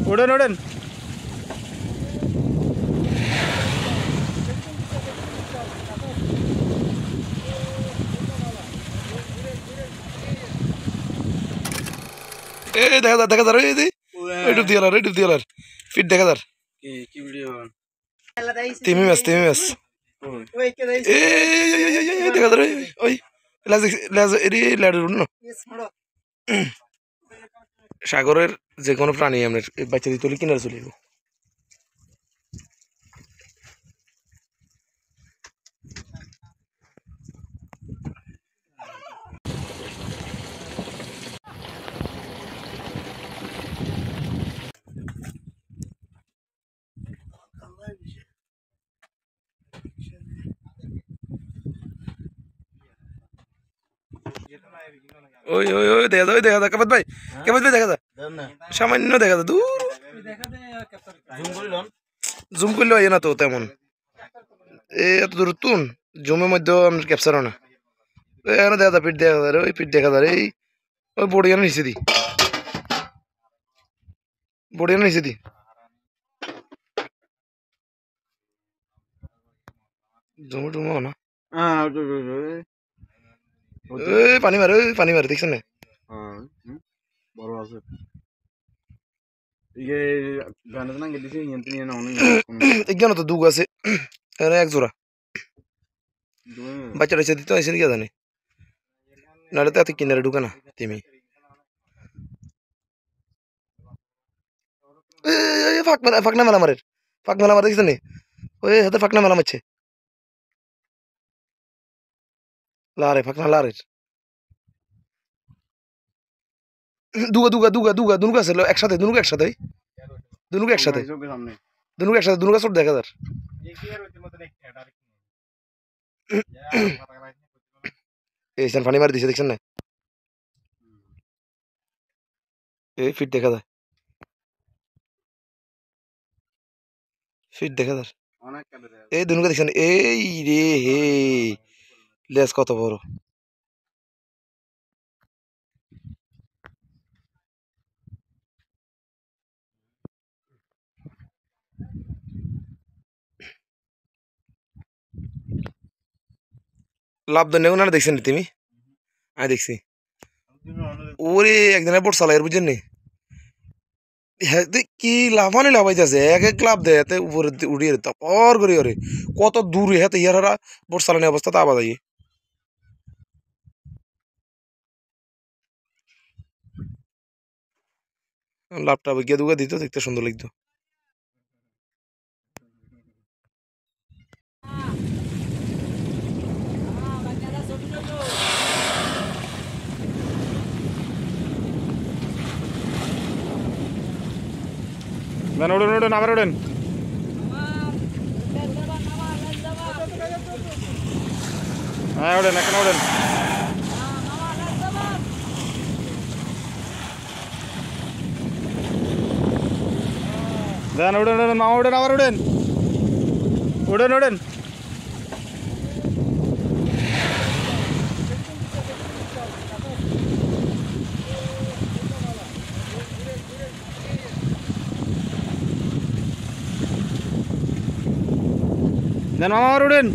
ওড়েন ওড়েন দেখা যার YouTube দিয়ালার fit দেখা যার কি ভিডিও তিমি মাছ দেখা যার ওই সাগরের যে কোনো প্রাণী আমরা বাচ্চা দিয়ে তুলি কিনারে চলে যাবো ওই ওই ওই দেখা দা কাবাত ভাই দেখা দা সামান্য দেখা দা দূর জুম করলে হয় না তো তেমন এত দূর তুন জুমের মধ্যে আমরা ক্যাপচার না দেখা দা পিঠ দেখা দা ওই পিঠ দেখা দা এই ওই বড়িয়ানো নিচে দি জুমো টুমো না পানি মারে দেখছেন না বড় আছে ইয়ে গানে না গেদিছে ইন্তে নিয়ে না অনেক এখানে তো দুগ আছে এর এক জোড়া বাচ্চারা এসে দিতে এসে দিয়ে জানে নালে তো এত কিনারে ঢুকে না তিমি ফাঁকনা মেলা মারে দেখছেন ওই হাতে ফাঁকনা মেলা মারছে লারে ফাঁকনা লারের দুনুকা আছে একসাথে দুনুকা একসাথে সব দেখা যার এই পানি মারি দিছে দেখছেন না এই ফিট দেখা যায় এই দুনুকা দেখছেন এই রে হে লেজ কত বড় লাভ ধন্য না দেখছেন তুমি আমি দেখছি ওরে একদিনের বোট চালাই বুঝছেন নি কি লাভানি লাভাইতেছে এক লাভ দেয় এতে উপরে উড়িয়ে তপর করে ওরে কত দূরে হাতে ইয়ারা বোট চালানি অবস্থা তা বাজাই লাভটা গিয়ে দুগা দিত দেখতে সুন্দর লাগতো ওড়েন আবার ওড়েন হ্যাঁ ওড়েন এখন ওড়েন ওড়েন মামা ওড়েন আবার ওড়েন মামা আবার ওড়েন